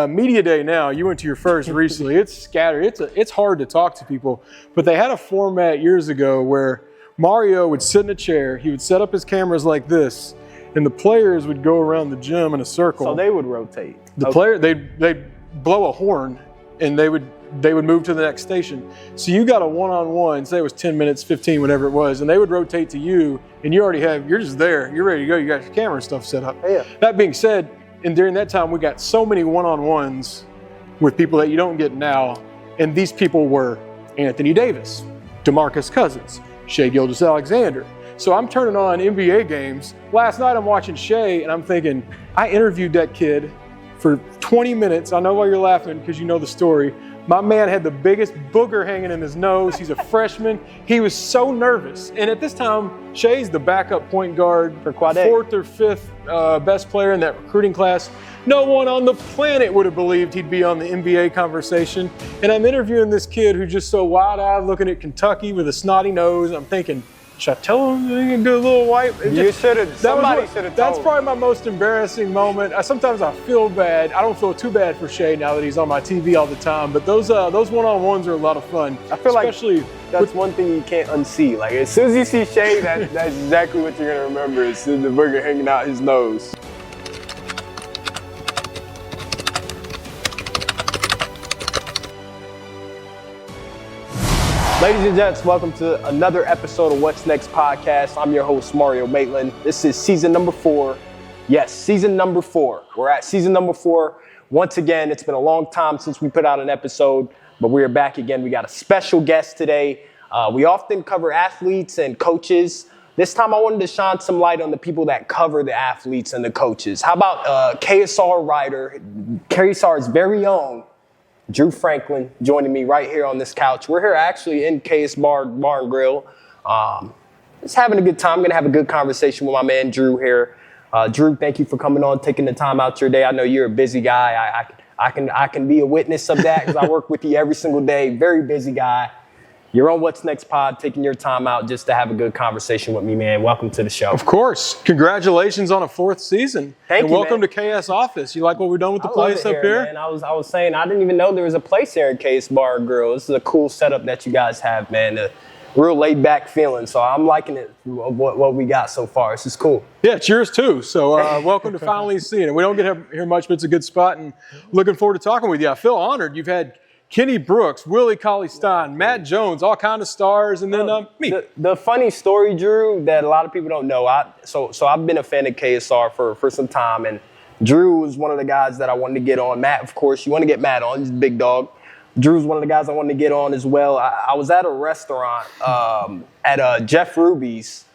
media day now. You went to your first recently. It's scattered. It's hard to talk to people. But they had a format years ago where Mario would sit in a chair. He would set up his cameras like this, and the players would go around the gym in a circle. So they would rotate. The player, they'd blow a horn, and they would move to the next station. So you got a one-on-one, say it was 10 minutes, 15, whatever it was, and they would rotate to you, and you're just there. You're ready to go. You got your camera and stuff set up. Yeah. That being said, and during that time, we got so many one-on-ones with people that you don't get now, and these people were Anthony Davis, DeMarcus Cousins, Shai Gilgeous-Alexander. So I'm turning on NBA games. Last night I'm watching Shai, and I'm thinking, I interviewed that kid for 20 minutes. I know why you're laughing, because you know the story. My man had the biggest booger hanging in his nose. He's a freshman. He was so nervous. And at this time, Shai's the backup point guard, for Quad A. fourth or fifth best player in that recruiting class. No one on the planet would have believed he'd be on the NBA conversation. And I'm interviewing this kid who's just so wide-eyed looking at Kentucky with a snotty nose. I'm thinking, should I tell him he can do a little wipe? You should have. Somebody should have told. That's probably my most embarrassing moment. Sometimes I feel bad. I don't feel too bad for Shai now that he's on my TV all the time. But those one-on-ones are a lot of fun. I feel especially like that's one thing you can't unsee. Like as soon as you see Shai, that's exactly what you're gonna remember. Is the booger hanging out his nose. Ladies and gents, welcome to another episode of What's Next podcast. I'm your host, Mario Maitland. This is season number 4. Yes, season number 4. We're at season number 4. Once again, it's been a long time since we put out an episode, but we are back again. We got a special guest today. We often cover athletes and coaches. This time I wanted to shine some light on the people that cover the athletes and the coaches. How about KSR writer, KSR's very own, Drew Franklin, joining me right here on this couch. We're here actually in KS Bar and Grill. Just having a good time. I'm going to have a good conversation with my man Drew here. Drew, thank you for coming on, taking the time out your day. I know you're a busy guy. I can be a witness of that because I work with you every single day. Very busy guy. You're on What's Next pod, taking your time out just to have a good conversation with me, man. Welcome to the show. Of course. Congratulations on a 4th season. Thank you, welcome man. to KS Office. You like what we're doing with the place up here? Man. I was saying, I didn't even know there was a place here in KS Bar and Grill. This is a cool setup that you guys have, man. A real laid-back feeling. So I'm liking it, what we got so far. This is cool. Yeah, it's yours too. So welcome to finally seeing it. We don't get here much, but it's a good spot, and looking forward to talking with you. I feel honored. You've had Kenny Brooks, Willie Cauley-Stein, Matt Jones, all kind of stars, and then me. The funny story, Drew, that a lot of people don't know. So I've been a fan of KSR for some time, and Drew was one of the guys that I wanted to get on. Matt, of course, you want to get Matt on. He's a big dog. Drew's one of the guys I wanted to get on as well. I was at a restaurant at Jeff Ruby's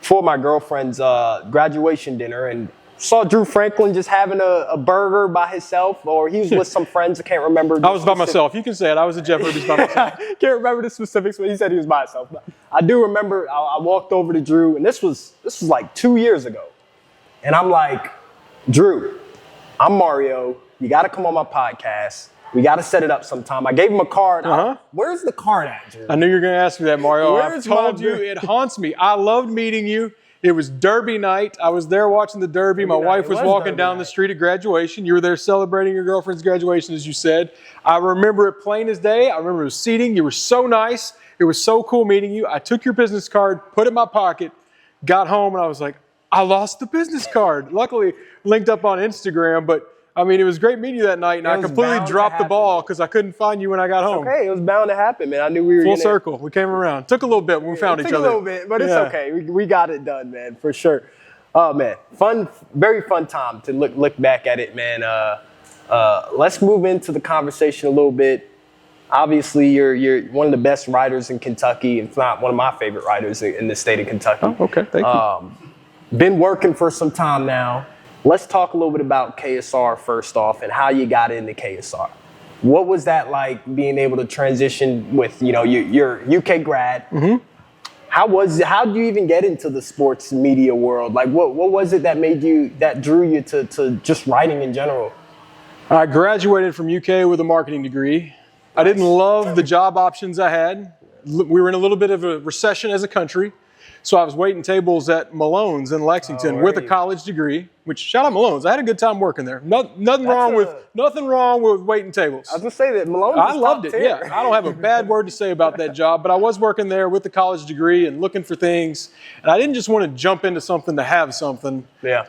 for my girlfriend's graduation dinner, and saw Drew Franklin just having a burger by himself, or he was with some friends. I can't remember. I was by myself. You can say it. I was at Jeff Ruby's by myself. Can't remember the specifics, but he said he was by himself. But I do remember I walked over to Drew, and this was like 2 years ago. And I'm like, Drew, I'm Mario. You got to come on my podcast. We got to set it up sometime. I gave him a card. Where's the card at, Drew? I knew you were going to ask me that, Mario. I've told you, it haunts me. I loved meeting you. It was Derby night. I was there watching the Derby. My wife was walking down the street at graduation. You were there celebrating your girlfriend's graduation, as you said. I remember it plain as day. I remember it was seating. You were so nice. It was so cool meeting you. I took your business card, put it in my pocket, got home, and I was like, I lost the business card. Luckily, linked up on Instagram, but I mean, it was great meeting you that night, and I completely dropped the ball because I couldn't find you when I got home. Okay, it was bound to happen, man. I knew we were full circle. We came around. Took a little bit when we found each other. Took a little bit, but it's okay. We got it done, man, for sure. Oh man, fun, very fun time to look back at it, man. Let's move into the conversation a little bit. Obviously, you're one of the best writers in Kentucky, if not one of my favorite writers in the state of Kentucky. Oh, okay, thank you. Been working for some time now. Let's talk a little bit about KSR first off and how you got into KSR. What was that like being able to transition with, your UK grad? Mm-hmm. How did you even get into the sports media world? Like what was it that drew you to just writing in general? I graduated from UK with a marketing degree. I didn't love the job options I had. We were in a little bit of a recession as a country. So I was waiting tables at Malone's in Lexington with a college degree, which shout out Malone's. I had a good time working there. Nothing wrong with waiting tables. I was going to say that Malone's I loved it, yeah. I don't have a bad word to say about that job, but I was working there with the college degree and looking for things. And I didn't just want to jump into something to have something. Yeah.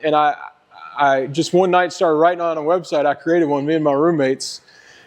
And I just one night started writing on a website. I created one, me and my roommates,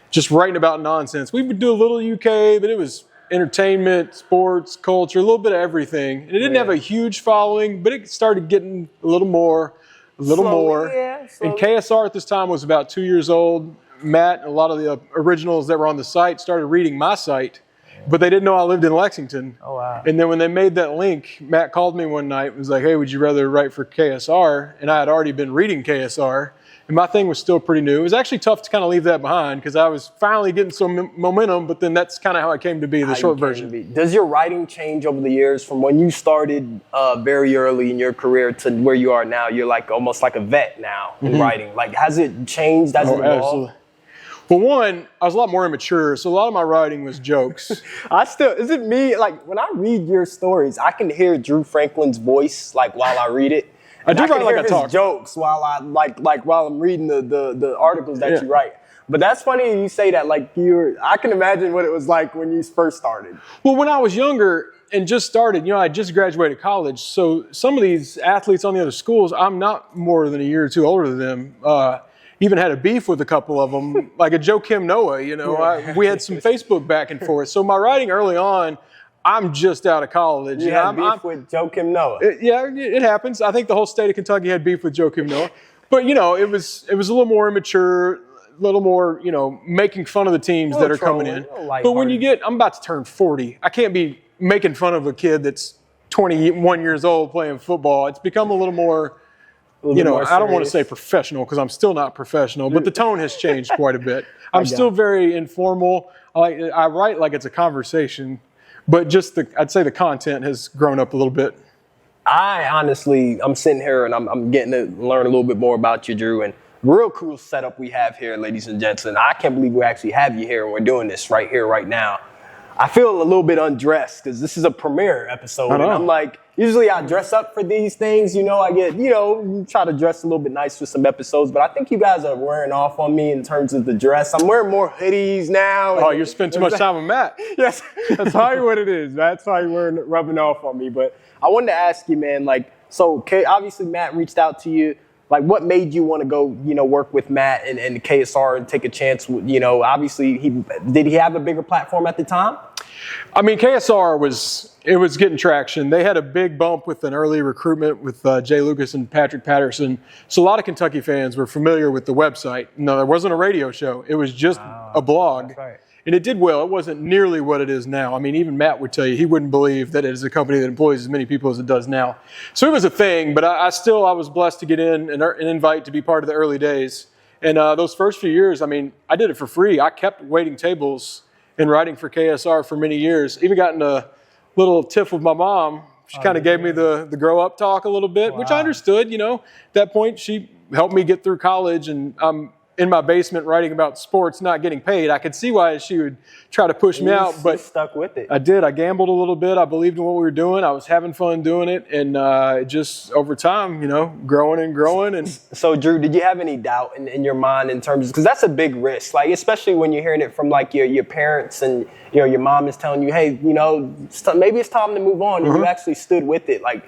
just writing about nonsense. We would do a little UK, but it was entertainment, sports, culture, a little bit of everything. And it didn't have a huge following, but it started getting a little more. Yeah, and KSR at this time was about 2 years old. Matt and a lot of the originals that were on the site started reading my site, but they didn't know I lived in Lexington. Oh, wow. And then when they made that link, Matt called me one night and was like, hey, would you rather write for KSR? And I had already been reading KSR. And my thing was still pretty new. It was actually tough to kind of leave that behind because I was finally getting some momentum, but then that's kind of how I came to be, the short version. Does your writing change over the years from when you started very early in your career to where you are now? You're like almost like a vet now in writing. Like, has it changed? Has it evolved? Absolutely. Well, one, I was a lot more immature, so a lot of my writing was jokes. Is it me? Like, when I read your stories, I can hear Drew Franklin's voice, like, while I read it. I do write like I talk. Jokes while I while I'm reading the articles that you write. But that's funny you say that. Like I can imagine what it was like when you first started. Well, when I was younger and just started, I just graduated college. So some of these athletes on the other schools, I'm not more than a year or two older than them. Even had a beef with a couple of them, like a Joakim Noah. We had some Facebook back and forth. So my writing early on, I'm just out of college. You had beef with Joakim Noah. It happens. I think the whole state of Kentucky had beef with Joakim Noah. But, it was a little more immature, a little more, making fun of the teams that are coming in. But when I'm about to turn 40. I can't be making fun of a kid that's 21 years old playing football. It's become a little more, I don't want to say professional because I'm still not professional, but the tone has changed quite a bit. I'm still very informal. I write like it's a conversation. But I'd say the content has grown up a little bit. I'm sitting here and I'm getting to learn a little bit more about you, Drew, and real cool setup we have here, ladies and gents. And I can't believe we actually have you here and we're doing this right here, right now. I feel a little bit undressed because this is a premiere episode. And I'm like, usually I dress up for these things. I get, try to dress a little bit nice for some episodes. But I think you guys are wearing off on me in terms of the dress. I'm wearing more hoodies now. Oh, you're spending too much time with Matt. Yes, that's probably what it is. That's probably rubbing off on me. But I wanted to ask you, man, obviously Matt reached out to you. Like, what made you want to go, work with Matt and the KSR and take a chance? Obviously, did he have a bigger platform at the time? I mean, KSR was getting traction. They had a big bump with an early recruitment with Jay Lucas and Patrick Patterson. So a lot of Kentucky fans were familiar with the website. No, there wasn't a radio show. It was just a blog. That's right. And it did well. It wasn't nearly what it is now. I mean, even Matt would tell you he wouldn't believe that it is a company that employs as many people as it does now. So it was a thing, but I was blessed to get in an invite to be part of the early days. And those first few years, I mean, I did it for free. I kept waiting tables and writing for KSR for many years. Even got in a little tiff with my mom. She kind of gave me the grow up talk a little bit, which I understood. At that point, she helped me get through college, and I'm in my basement writing about sports, not getting paid. I could see why she would try to push me out, but stuck with it. I did. I gambled a little bit. I believed in what we were doing. I was having fun doing it, and just over time, growing and growing. And so, Drew, did you have any doubt in your mind in terms of, because that's a big risk, like especially when you're hearing it from like your parents and your mom is telling you, hey, maybe it's time to move on, and you actually stood with it. Like,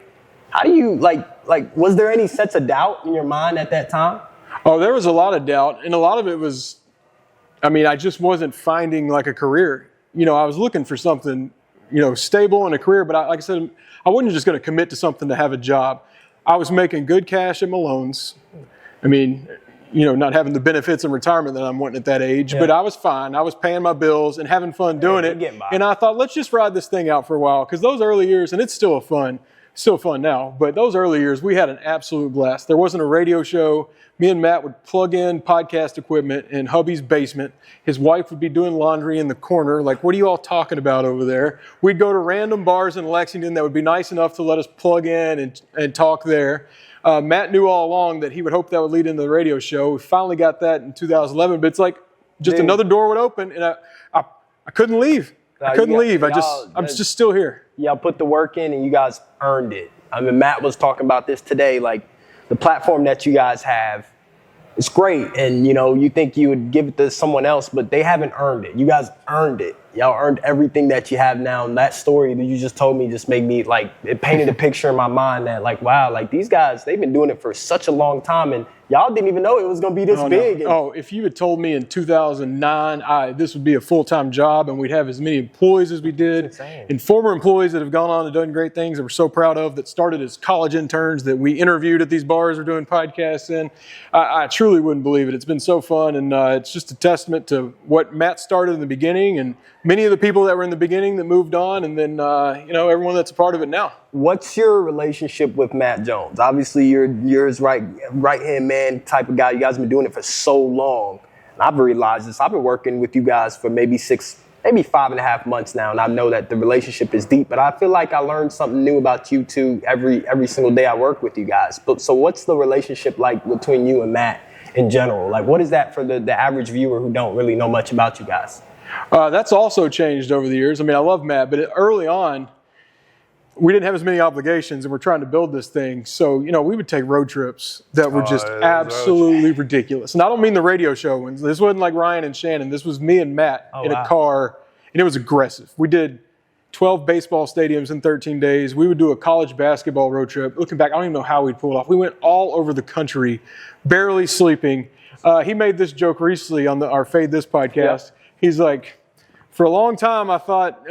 how do you like? Was there any sense of doubt in your mind at that time? Oh, there was a lot of doubt, and a lot of it was, I just wasn't finding like a career. I was looking for something, stable in a career, but like I said, I wasn't just going to commit to something to have a job. I was making good cash at Malone's. Not having the benefits and retirement that I'm wanting at that age, but I was fine. I was paying my bills and having fun doing it. And I thought, let's just ride this thing out for a while, because those early years, and it's still fun now, but those early years, we had an absolute blast. There wasn't a radio show. Me and Matt would plug in podcast equipment in hubby's basement. His wife would be doing laundry in the corner. Like, what are you all talking about over there? We'd go to random bars in Lexington that would be nice enough to let us plug in and talk there. Matt knew all along that he would hope that would lead into the radio show. We finally got that in 2011, but it's like just another door would open, and I couldn't leave. I couldn't leave. I'm just still here. Y'all put the work in and you guys earned it. I mean, Matt was talking about this today. Like, the platform that you guys have, it's great. And, you know, you think you would give it to someone else, but they haven't earned it. You guys earned it. Y'all earned everything that you have now. And that story that you just told me just made me, like, it painted a picture in my mind that, like, wow, like, these guys, they've been doing it for such a long time. And y'all didn't even know it was going to be this big. No. If you had told me in 2009 this would be a full-time job and we'd have as many employees as we did, and former employees that have gone on and done great things that we're so proud of, that started as college interns that we interviewed at these bars or doing podcasts in, I truly wouldn't believe it. It's been so fun, and it's just a testament to what Matt started in the beginning and many of the people that were in the beginning that moved on, and then, you know, everyone that's a part of it now. What's your relationship with Matt Jones? Obviously, you're his right-hand man type of guy. You guys have been doing it for so long. And I've realized this. I've been working with you guys for maybe 5.5 months now, and I know that the relationship is deep, but I feel like I learned something new about you two every single day I work with you guys. So what's the relationship like between you and Matt in general? Like, what is that for the average viewer who don't really know much about you guys? That's also changed over the years. I mean, I love Matt, but early on, we didn't have as many obligations, and we're trying to build this thing. So, you know, we would take road trips that were just absolutely ridiculous. And I don't mean the radio show ones. This wasn't like Ryan and Shannon. This was me and Matt in a car, and it was aggressive. We did 12 baseball stadiums in 13 days. We would do a college basketball road trip. Looking back, I don't even know how we'd pull it off. We went all over the country, barely sleeping. He made this joke recently on our Fade This podcast. Yeah. He's like, for a long time, I thought,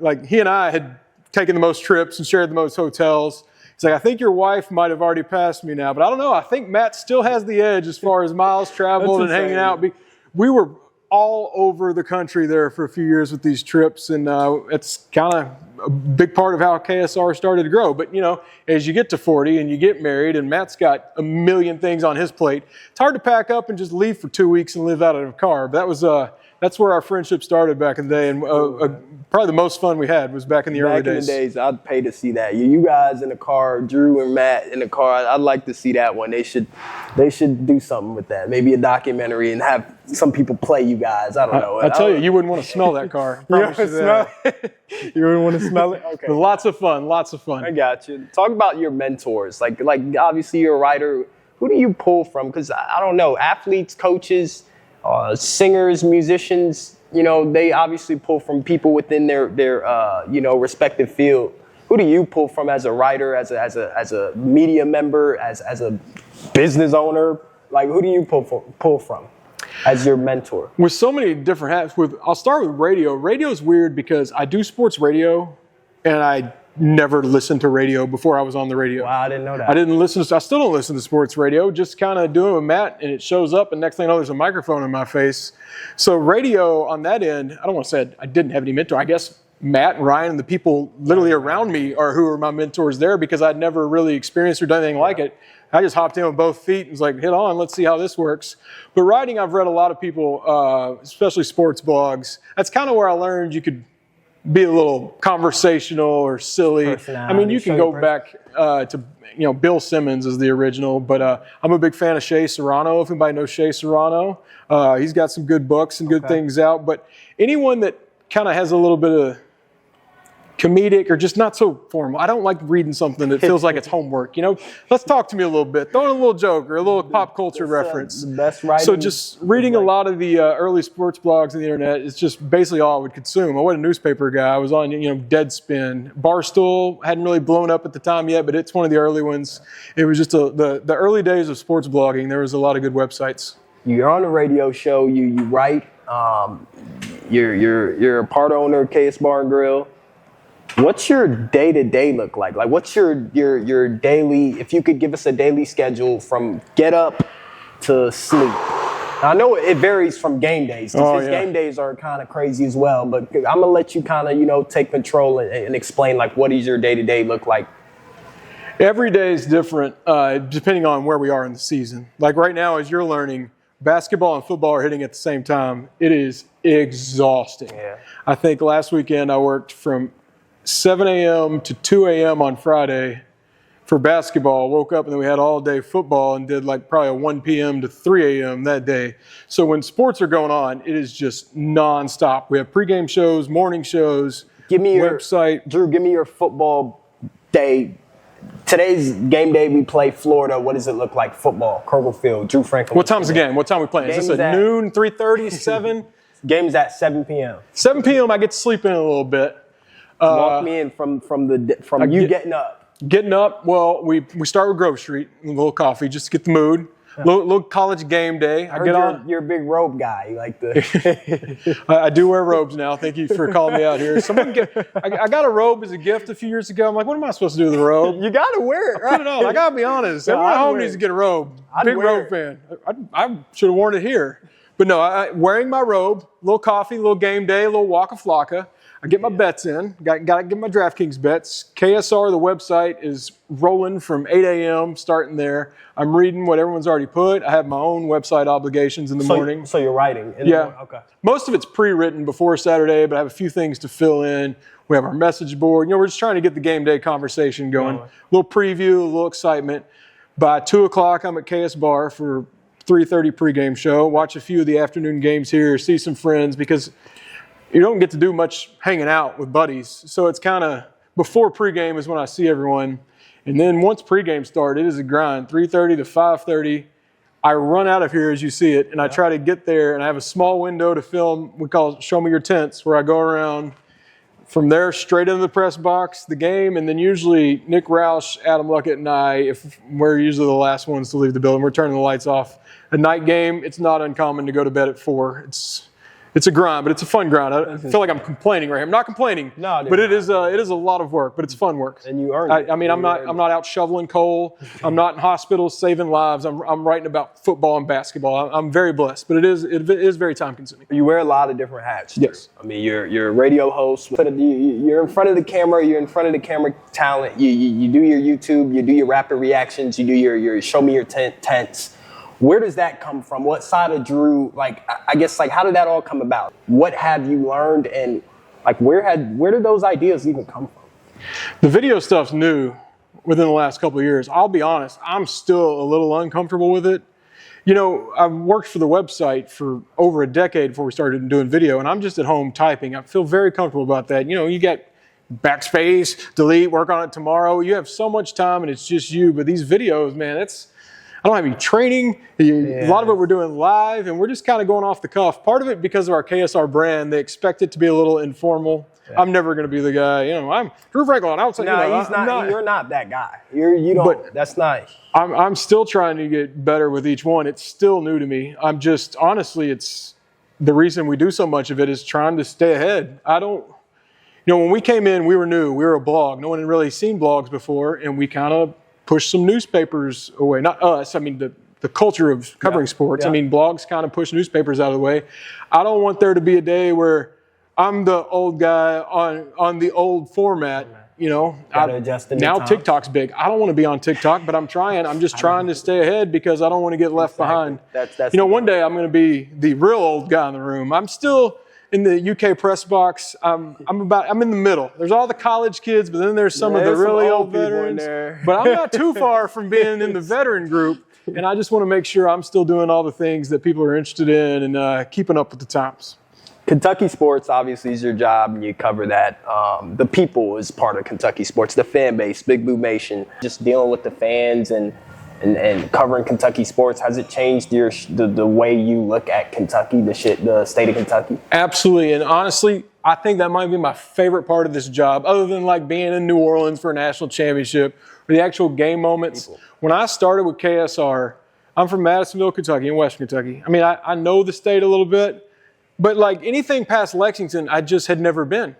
like, he and I had taken the most trips and shared the most hotels. He's like, I think your wife might have already passed me now, but I don't know. I think Matt still has the edge as far as miles traveled and hanging out. We were all over the country there for a few years with these trips, and it's kind of a big part of how KSR started to grow. But, you know, as you get to 40 and you get married, and Matt's got a million things on his plate, it's hard to pack up and just leave for 2 weeks and live out of a car. But that was that's where our friendship started back in the day, and probably the most fun we had was back in the early days. Back in the days, I'd pay to see that. You guys in the car, Drew and Matt in the car, I'd like to see that one. They should do something with that. Maybe a documentary and have some people play you guys. I don't know. I tell you, you wouldn't want to smell that car. You wouldn't want to smell it? Okay. But lots of fun. I got you. Talk about your mentors. Like obviously you're a writer. Who do you pull from? Because I don't know, athletes, coaches, singers, musicians, you know, they obviously pull from people within their you know, respective field. Who do you pull from as a writer, as a media member, as a business owner? Like, who do you pull from as your mentor? With so many different hats. I'll start with radio. Radio's weird because I do sports radio, and I never listened to radio before I was on the radio. Wow, I didn't know that. I still don't listen to sports radio, just kind of doing it with Matt, and it shows up, and next thing I know, there's a microphone in my face. So radio on that end, I don't want to say I didn't have any mentor. I guess Matt and Ryan and the people literally around me are who are my mentors there, because I'd never really experienced or done anything like it. I just hopped in with both feet and was like, hit on, let's see how this works. But writing, I've read a lot of people, especially sports blogs. That's kind of where I learned you could be a little conversational or silly. I mean, you can go back to, you know, Bill Simmons is the original, but I'm a big fan of Shea Serrano. If anybody knows Shea Serrano, he's got some good books and good things out. But anyone that kind of has a little bit of comedic or just not so formal. I don't like reading something that feels like it's homework. You know, let's talk to me a little bit. Throw in a little joke or a little pop culture reference. The best writing. So just reading a lot of the early sports blogs on the internet is just basically all I would consume. I wasn't a newspaper guy. I was on, you know, Deadspin. Barstool hadn't really blown up at the time yet, but it's one of the early ones. It was just the early days of sports blogging. There was a lot of good websites. You're on a radio show. You write. You're a part owner of KS Grill. What's your day-to-day look like? Like, what's your daily, if you could give us a daily schedule from get up to sleep? Now, I know it varies from game days. Game days are kind of crazy as well, but I'm going to let you kind of, you know, take control and explain, like, what does your day-to-day look like? Every day is different depending on where we are in the season. Like right now, as you're learning, basketball and football are hitting at the same time. It is exhausting. Yeah. I think last weekend I worked from 7 a.m. to 2 a.m. on Friday for basketball. Woke up and then we had all day football and did like probably a 1 p.m. to 3 a.m. that day. So when sports are going on, it is just nonstop. We have pregame shows, morning shows. Give me your website. Drew, give me your football day. Today's game day, we play Florida. What does it look like? Football, Kroger Field, Drew Franklin. What time's the game? What time are we playing? Is this at noon, 3:30, 7? Game's at 7 p.m. 7 p.m. I get to sleep in a little bit. Walk me in from you getting up. Getting up, well, we start with Grove Street, a little coffee just to get the mood. Little college game day. I get on. You're a big robe guy. You like the. I do wear robes now. Thank you for calling me out here. I got a robe as a gift a few years ago. I'm like, what am I supposed to do with the robe? You got to wear it, right? Put it on. I got to be honest. Everyone at home needs to get a robe. Big robe fan. I should have worn it here. But no, wearing my robe, a little coffee, a little game day, a little Waka Flocka. I get my bets in. Got to get my DraftKings bets. KSR, the website, is rolling from 8 a.m., starting there. I'm reading what everyone's already put. I have my own website obligations in the morning. So you're writing? Okay. Most of it's pre-written before Saturday, but I have a few things to fill in. We have our message board. We're just trying to get the game day conversation going. A little preview, a little excitement. By 2 o'clock, I'm at KS Bar for 3:30 pregame show. Watch a few of the afternoon games here, see some friends, because you don't get to do much hanging out with buddies. So it's kind of before pregame is when I see everyone. And then once pregame starts, it is a grind, 3:30 to 5:30. I run out of here as you see it, and I try to get there, and I have a small window to film. We call it Show Me Your Tents, where I go around from there straight into the press box, the game, and then usually Nick Roush, Adam Luckett, and I, we're usually the last ones to leave the building. We're turning the lights off. A night game, it's not uncommon to go to bed at 4. It's a grind, but it's a fun grind. I feel like I'm complaining right here. I'm not complaining, but it is a lot of work, but it's fun work. And you earn it. I mean, I'm not out shoveling coal. I'm not in hospitals saving lives. I'm writing about football and basketball. I'm very blessed, but it is very time consuming. You wear a lot of different hats. Yes. I mean, you're a radio host. You're in front of the camera. You're in front of the camera talent. You do your YouTube. You do your rapid reactions. You do your Show Me Your Tents. Where does that come from? What side of Drew, I guess, how did that all come about? What have you learned, and where did those ideas even come from? The video stuff's new within the last couple of years. I'll be honest, I'm still a little uncomfortable with it. You know, I've worked for the website for over a decade before we started doing video, and I'm just at home typing. I feel very comfortable about that. You know, you get backspace, delete, work on it tomorrow. You have so much time, and it's just you. But these videos, man, I don't have any training. A lot of it we're doing live, and we're just kind of going off the cuff. Part of it because of our KSR brand, they expect it to be a little informal. Yeah. I'm never going to be the guy. You know, I'm Drew Franklin. No, he's not. You're not that guy. You don't. But that's not. I'm still trying to get better with each one. It's still new to me. I'm just honestly, it's the reason we do so much of it is trying to stay ahead. When we came in, we were new. We were a blog. No one had really seen blogs before, and we kind of push some newspapers away. Not us. I mean, the culture of covering sports. I mean, blogs kind of push newspapers out of the way. I don't want there to be a day where I'm the old guy on the old format. You know, now TikTok's big. I don't want to be on TikTok, but I'm trying. I'm just trying to stay ahead because I don't want to get left behind. One day I'm going to be the real old guy in the room. I'm still in the UK press box. I'm in the middle. There's all the college kids, but then there's some of the really old veterans. But I'm not too far from being in the veteran group, and I just want to make sure I'm still doing all the things that people are interested in and keeping up with the times. Kentucky sports obviously is your job, and you cover that. The people is part of Kentucky sports, the fan base, Big Blue Nation. Just dealing with the fans and covering Kentucky sports, has it changed the way you look at Kentucky, the state of Kentucky? Absolutely, and honestly, I think that might be my favorite part of this job, other than being in New Orleans for a national championship or the actual game moments. When I started with KSR, I'm from Madisonville, Kentucky, in Western Kentucky. I mean, I know the state a little bit, but anything past Lexington, I just had never been.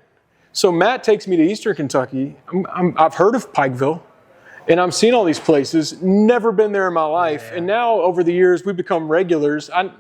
So Matt takes me to Eastern Kentucky. I've heard of Pikeville. And I'm seeing all these places, never been there in my life. Yeah. And now over the years, we've become regulars. I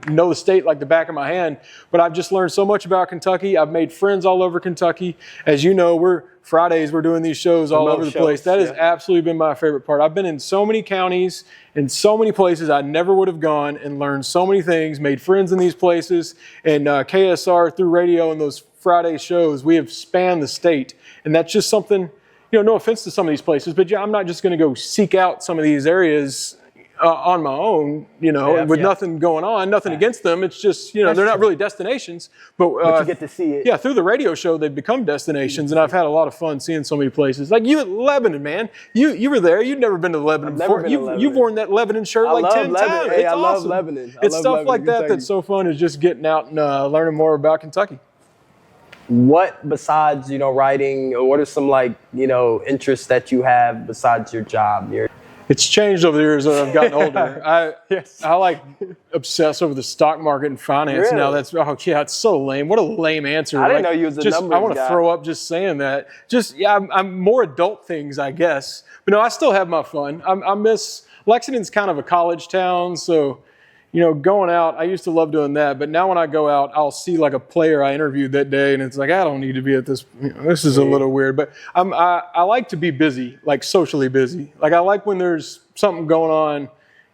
know the state like the back of my hand, but I've just learned so much about Kentucky. I've made friends all over Kentucky. As you know, Fridays, we're doing these shows all over the place. That has absolutely been my favorite part. I've been in so many counties, in so many places I never would have gone, and learned so many things, made friends in these places. And KSR through radio and those Friday shows, we have spanned the state. And that's just something, no offense to some of these places, but I'm not just going to go seek out some of these areas on my own, with nothing going on, nothing against them. It's just, they're not really destinations. But you get to see it. Yeah, through the radio show, they've become destinations, and I've had a lot of fun seeing so many places. Like you at Lebanon, man. You were there. You'd never been to Lebanon before. You've worn that Lebanon shirt like 10 times. Hey, It's awesome. love Lebanon. It's stuff like that that's so fun, is just getting out and learning more about Kentucky. What besides, writing, or what are some interests that you have besides your job? It's changed over the years as I've gotten older. I obsess over the stock market and finance now. It's so lame. What a lame answer. I didn't know you was a numbers guy. I want to throw up just saying that. I'm more adult things, I guess. But no, I still have my fun. I miss Lexington's kind of a college town, so going out, I used to love doing that. But now when I go out, I'll see like a player I interviewed that day, and it's like, I don't need to be at this. This is a little weird. But I like to be busy, like socially busy. Like I like when there's something going on,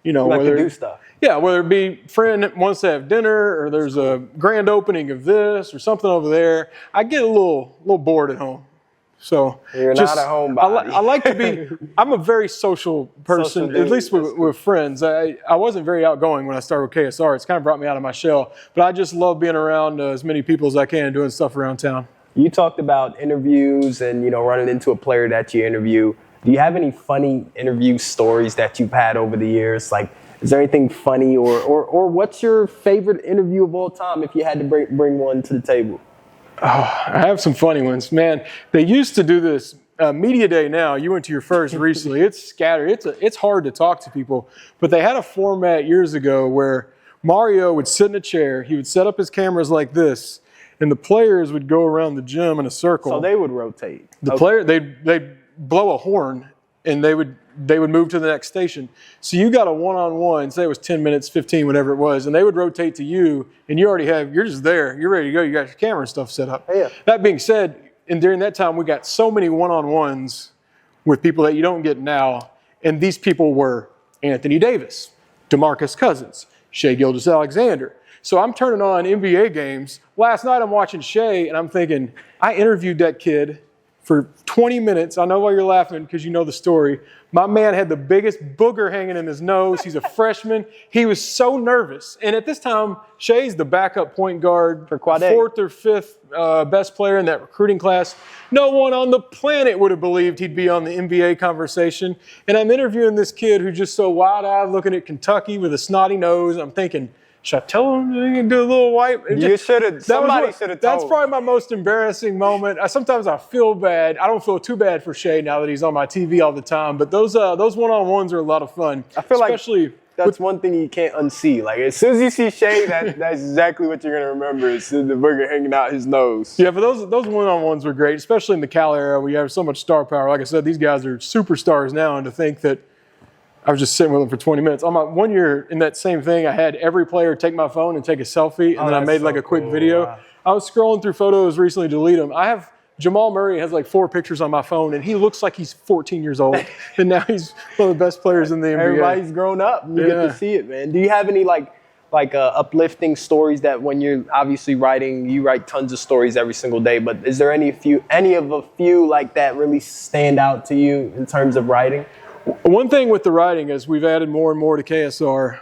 to do stuff. Yeah, whether it be friend wants to have dinner, or there's a grand opening of this or something over there. I get a little bored at home. So you're not a homebody. I like to be. I'm a very social person, at least with friends. I wasn't very outgoing when I started with KSR. It's kind of brought me out of my shell. But I just love being around as many people as I can, doing stuff around town. You talked about interviews and running into a player that you interview. Do you have any funny interview stories that you've had over the years? Like, is there anything funny, or what's your favorite interview of all time if you had to bring one to the table? Oh, I have some funny ones, man. They used to do this media day. Now you went to your first recently. It's scattered. It's hard to talk to people, but they had a format years ago where Mario would sit in a chair. He would set up his cameras like this, and the players would go around the gym in a circle. So they would rotate. Player, they'd blow a horn, and they would move to the next station. So you got a one-on-one, say it was 10 minutes, 15, whatever it was, and they would rotate to you, and you're just there. You're ready to go. You got your camera and stuff set up. Yeah. That being said, and during that time, we got so many one-on-ones with people that you don't get now, and these people were Anthony Davis, DeMarcus Cousins, Shai Gilgeous-Alexander. So I'm turning on NBA games. Last night I'm watching Shai, and I'm thinking, I interviewed that kid for 20 minutes. I know why you're laughing, because you know the story. My man had the biggest booger hanging in his nose. He's a freshman. He was so nervous. And at this time, Shai's the backup point guard, for Quade. 4th or 5th best player in that recruiting class. No one on the planet would have believed he'd be on the NBA conversation. And I'm interviewing this kid who's just so wide-eyed looking at Kentucky with a snotty nose. I'm thinking, should I tell him to do a little wipe? You should have. Somebody should have told. That's probably my most embarrassing moment. Sometimes I feel bad. I don't feel too bad for Shai now that he's on my TV all the time. But those one-on-ones are a lot of fun. I feel especially like that's one thing you can't unsee. Like as soon as you see Shai, that's exactly what you're gonna remember. Is the booger hanging out his nose. Yeah, but those one-on-ones were great, especially in the Cal era. We have so much star power. Like I said, these guys are superstars now, and to think that I was just sitting with them for 20 minutes. On my 1 year in that same thing, I had every player take my phone and take a selfie, and then I made like a quick video. Wow. I was scrolling through photos recently to delete them. I have Jamal Murray has like 4 pictures on my phone, and he looks like he's 14 years old, and now he's one of the best players in the NBA. Everybody's grown up. You get to see it, man. Do you have any like uplifting stories that when you're obviously writing, you write tons of stories every single day, but is there any of a few like that really stand out to you in terms of writing? One thing with the writing is we've added more and more to KSR.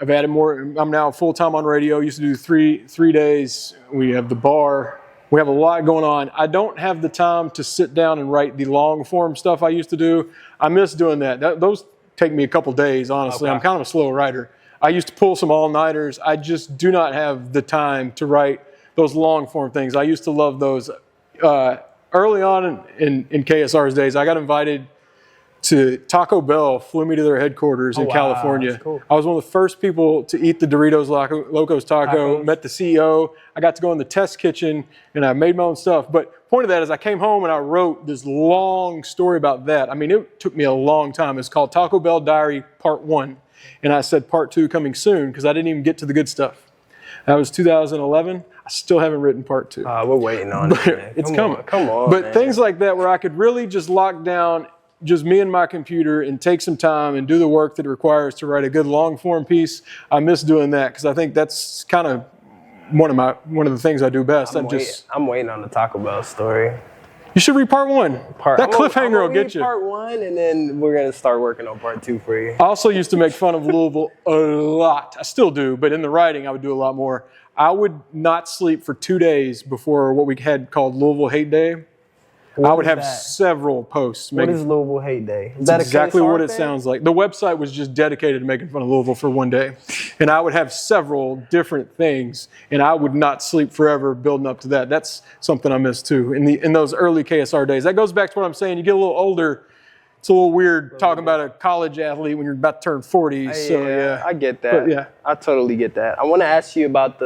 I've added more. I'm now full-time on radio. Used to do three days. We have the bar. We have a lot going on. I don't have the time to sit down and write the long-form stuff I used to do. I miss doing that. Those take me a couple days, honestly. Okay. I'm kind of a slow writer. I used to pull some all-nighters. I just do not have the time to write those long-form things. I used to love those. Early on in KSR's days, I got invited to Taco Bell, flew me to their headquarters in California. Cool. I was one of the first people to eat the Doritos Locos Taco, met the CEO. I got to go in the test kitchen, and I made my own stuff. But point of that is I came home and I wrote this long story about that. I mean, it took me a long time. It's called Taco Bell Diary Part 1. And I said Part 2 coming soon because I didn't even get to the good stuff. That was 2011. I still haven't written Part 2. We're waiting on it, man. It's coming. Come on, But man. Things like that where I could really just lock down just me and my computer and take some time and do the work that it requires to write a good long form piece. I miss doing that because I think that's kind of one of the things I do best. I'm waiting on the Taco Bell story. You should read part 1. That cliffhanger will get you. Part 1, and then we're gonna start working on part 2 for you. I also used to make fun of Louisville a lot. I still do, but in the writing, I would do a lot more. I would not sleep for 2 days before what we had called Louisville Hate Day. I would have several posts. What is Louisville Hate Day? Is that exactly what it sounds like. The website was just dedicated to making fun of Louisville for 1 day. And I would have several different things, and I would not sleep forever building up to that. That's something I miss too in those early KSR days. That goes back to what I'm saying. You get a little older, it's a little weird talking about a college athlete when you're about to turn 40. So yeah, I get that. But, yeah, I totally get that. I want to ask you about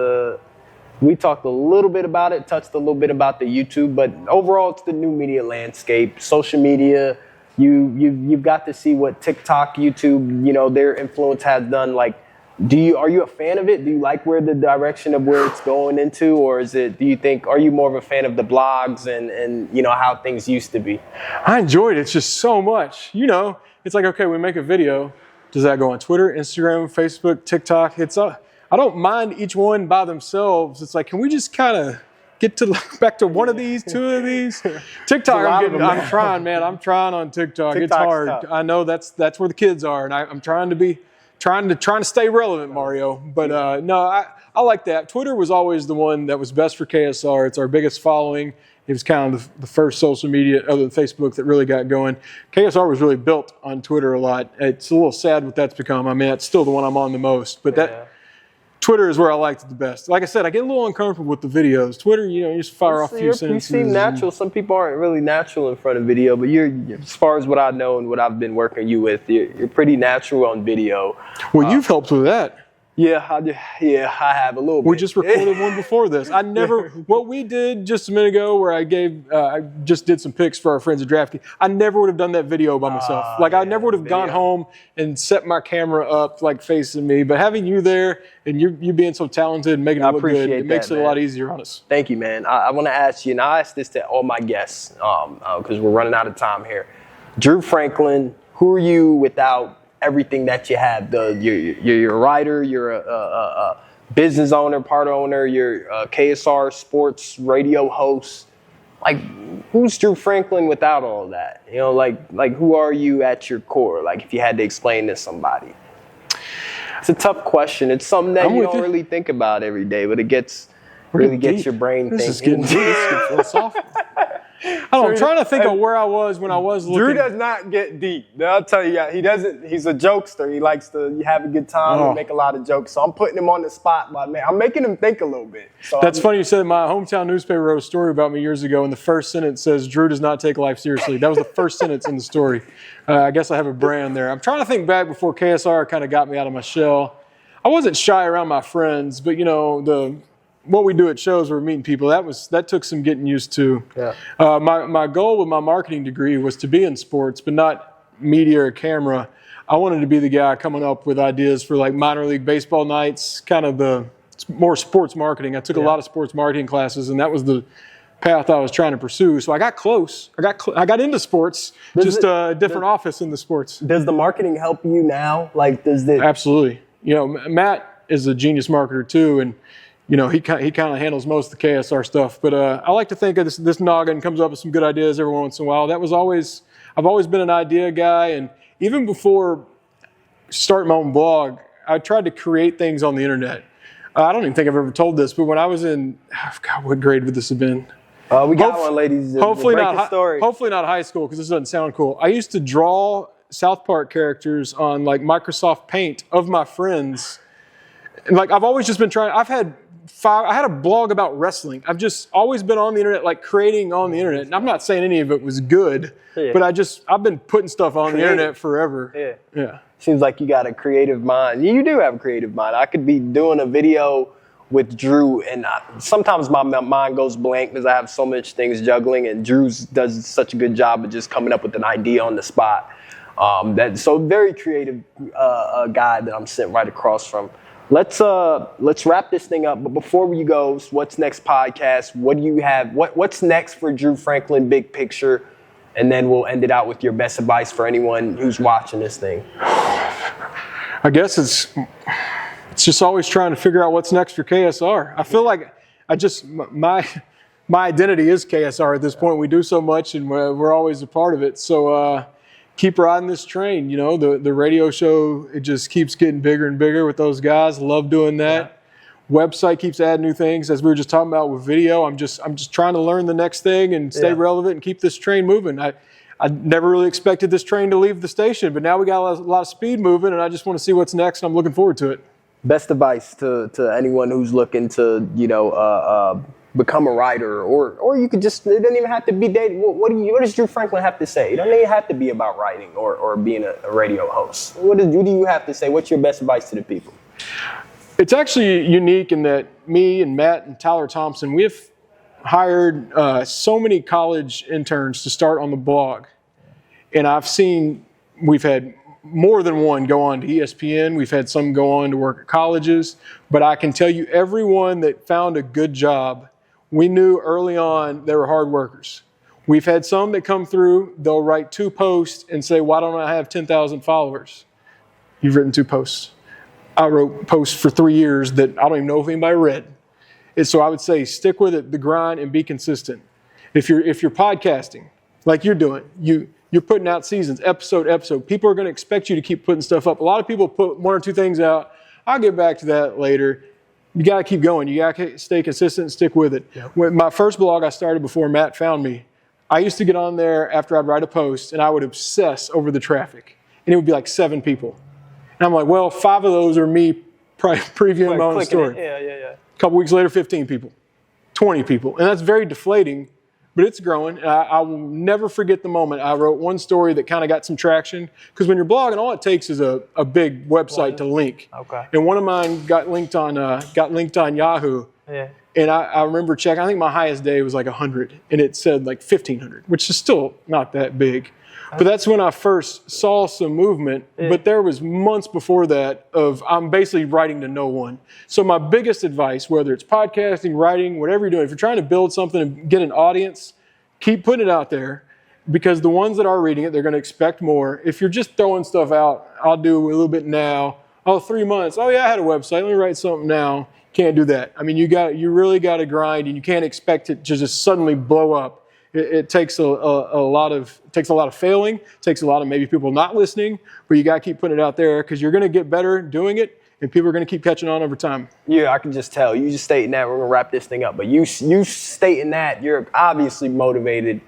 we talked a little bit about it, touched a little bit about the YouTube, but overall it's the new media landscape, social media. You've got to see what TikTok, YouTube, their influence has done. Like, are you a fan of it? Do you like where the direction of where it's going into, or are you more of a fan of the blogs and how things used to be? I enjoyed it. It's just so much. It's like, okay, we make a video. Does that go on Twitter, Instagram, Facebook, TikTok? I don't mind each one by themselves. It's like, can we just kind of get back to one of these, 2 of these? TikTok, I'm trying, man. I'm trying on TikTok. It's hard. Tough. I know that's where the kids are, and I'm trying to stay relevant, Mario. But no, I like that. Twitter was always the one that was best for KSR. It's our biggest following. It was kind of the first social media other than Facebook that really got going. KSR was really built on Twitter a lot. It's a little sad what that's become. I mean, it's still the one I'm on the most, but Twitter is where I liked it the best. Like I said, I get a little uncomfortable with the videos. Twitter, you just fire off a few sentences. You seem natural. Some people aren't really natural in front of video, but as far as what I know and what I've been working you with, you're pretty natural on video. Well, you've helped with that. Yeah, I have a little bit. We just recorded one before this. What we did just a minute ago where I just did some picks for our friends at DraftKings, I never would have done that video by myself. I never would have gone home and set my camera up facing me. But having you there and you being so talented and making it look good, it makes it a lot easier on us. Thank you, man. I want to ask you, and I ask this to all my guests because we're running out of time here. Drew Franklin, who are you without everything that you have? You're a writer, you're a business owner, part owner, you're a KSR sports radio host. Like, who's Drew Franklin without all of that? Who are you at your core? Like, if you had to explain to somebody. It's a tough question. It's something that you don't really think about every day, but it gets your brain thinking. This is getting philosophical. I'm trying to think of where I was when I was looking. Drew does not get deep. I'll tell you, he doesn't. He's a jokester. He likes to have a good time and make a lot of jokes. So I'm putting him on the spot, man. I'm making him think a little bit. So That's funny you said. My hometown newspaper wrote a story about me years ago, and the first sentence says, "Drew does not take life seriously." That was the first sentence in the story. I guess I have a brand there. I'm trying to think back before KSR kind of got me out of my shell. I wasn't shy around my friends, but what we do at shows where we're meeting people, that took some getting used to. Yeah. My goal with my marketing degree was to be in sports, but not media or camera. I wanted to be the guy coming up with ideas for minor league baseball nights, kind of more sports marketing. I took a lot of sports marketing classes, and that was the path I was trying to pursue. So I got close. I got into sports, a different office in the sports. Does the marketing help you now? Absolutely. Matt is a genius marketer too, and he kind of handles most of the KSR stuff. But I like to think of this noggin comes up with some good ideas every once in a while. I've always been an idea guy, and even before starting my own blog, I tried to create things on the internet. I don't even think I've ever told this, but when I was in, what grade would this have been? We got one, ladies. Hopefully not high school, because this doesn't sound cool. I used to draw South Park characters on Microsoft Paint of my friends. And I've always just been trying. I had a blog about wrestling. I've just always been on the internet, creating on the internet. And I'm not saying any of it was good, but I've been putting stuff on the internet forever. Yeah. Seems like you got a creative mind. You do have a creative mind. I could be doing a video with Drew, and sometimes my mind goes blank because I have so much things juggling, and Drew does such a good job of just coming up with an idea on the spot. Very creative guy that I'm sitting right across from. Let's wrap this thing up. But before we go, what's next podcast? What do you have? What's next for Drew Franklin, big picture? And then we'll end it out with your best advice for anyone who's watching this thing. I guess it's just always trying to figure out what's next for KSR. I feel like my identity is KSR at this point. We do so much, and we're always a part of it. So keep riding this train. You know, the radio show, it just keeps getting bigger and bigger with those guys. Love doing that. Yeah. Website keeps adding new things. As we were just talking about with video, I'm just trying to learn the next thing and stay relevant and keep this train moving. I never really expected this train to leave the station, but now we got a lot of speed moving, and I just want to see what's next, and I'm looking forward to it. Best advice to anyone who's looking to, become a writer, or you could just, it doesn't even have to be dating. What does Drew Franklin have to say? It doesn't even have to be about writing or being a radio host. What do you have to say? What's your best advice to the people? It's actually unique in that me and Matt and Tyler Thompson, we have hired so many college interns to start on the blog. And we've had more than one go on to ESPN. We've had some go on to work at colleges. But I can tell you, everyone that found a good job, we knew early on they were hard workers. We've had some that come through, they'll write 2 posts and say, why don't I have 10,000 followers? You've written 2 posts. I wrote posts for 3 years that I don't even know if anybody read. And so I would say stick with it, the grind, and be consistent. If you're podcasting, like you're doing, you're putting out seasons, episode. People are going to expect you to keep putting stuff up. A lot of people put 1 or 2 things out. I'll get back to that later. You got to keep going. You got to stay consistent and stick with it. Yep. When my first blog I started before Matt found me, I used to get on there after I'd write a post, and I would obsess over the traffic. And it would be like 7 people. And I'm like, well, 5 of those are me previewing my own story. Yeah. A couple weeks later, 15 people, 20 people. And that's very deflating, but it's growing. And I will never forget the moment I wrote one story that kind of got some traction. Because when you're blogging, all it takes is a big website to link. Okay. And one of mine got linked on Yahoo. Yeah. And I remember checking, I think my highest day was like 100. And it said like 1,500, which is still not that big. But that's when I first saw some movement. Yeah. But there was months before that of I'm basically writing to no one. So my biggest advice, whether it's podcasting, writing, whatever you're doing, if you're trying to build something and get an audience, keep putting it out there, because the ones that are reading it, they're going to expect more. If you're just throwing stuff out, I'll do a little bit now. 3 months. Oh yeah, I had a website. Let me write something now. Can't do that. I mean, you really got to grind, and you can't expect it to just suddenly blow up. It takes a lot of failing. It takes a lot of maybe people not listening, but you got to keep putting it out there, because you're going to get better doing it, and people are going to keep catching on over time. Yeah, I can just tell. You just stating that. We're going to wrap this thing up. But you stating that, you're obviously motivated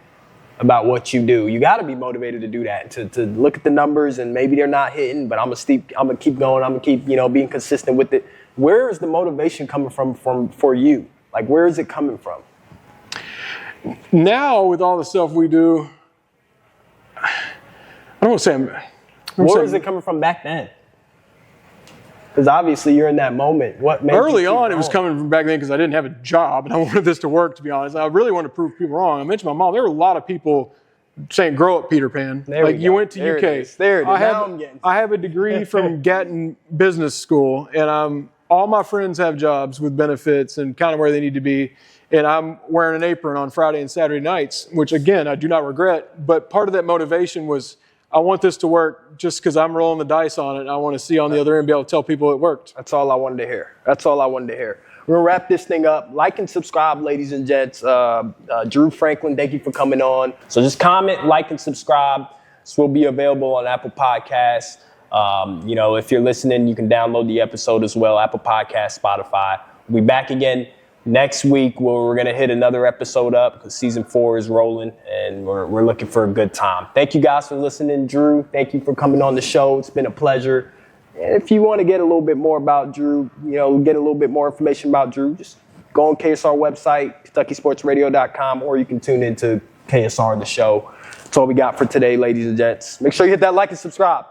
about what you do. You got to be motivated to do that, to look at the numbers, and maybe they're not hitting, but I'm going to keep going. I'm going to keep being consistent with it. Where is the motivation coming from for you? Like, where is it coming from? Now, with all the stuff we do, I don't want to say where is it coming from back then? Because obviously you're in that moment. What made early on, it was coming from back then because I didn't have a job and I wanted this to work, to be honest. I really wanted to prove people wrong. I mentioned my mom. There were a lot of people saying, grow up, Peter Pan. Like, you went to there UK. There it is. I have a degree from Gatton Business School, and all my friends have jobs with benefits and kind of where they need to be. And I'm wearing an apron on Friday and Saturday nights, which, again, I do not regret. But part of that motivation was I want this to work just because I'm rolling the dice on it. And I want to see on the other end, be able to tell people it worked. That's all I wanted to hear. We're going to wrap this thing up. Like and subscribe, ladies and gents. Drew Franklin, thank you for coming on. So just comment, like, and subscribe. This will be available on Apple Podcasts. If you're listening, you can download the episode as well, Apple Podcasts, Spotify. We'll be back again next week, where we're going to hit another episode up, because season 4 is rolling, and we're looking for a good time. Thank you guys for listening. Drew, thank you for coming on the show. It's been a pleasure. And if you want to get a little bit more about Drew, get a little bit more information about Drew, just go on KSR website, KentuckySportsRadio.com, or you can tune into KSR, the show. That's all we got for today, ladies and gents. Make sure you hit that like and subscribe.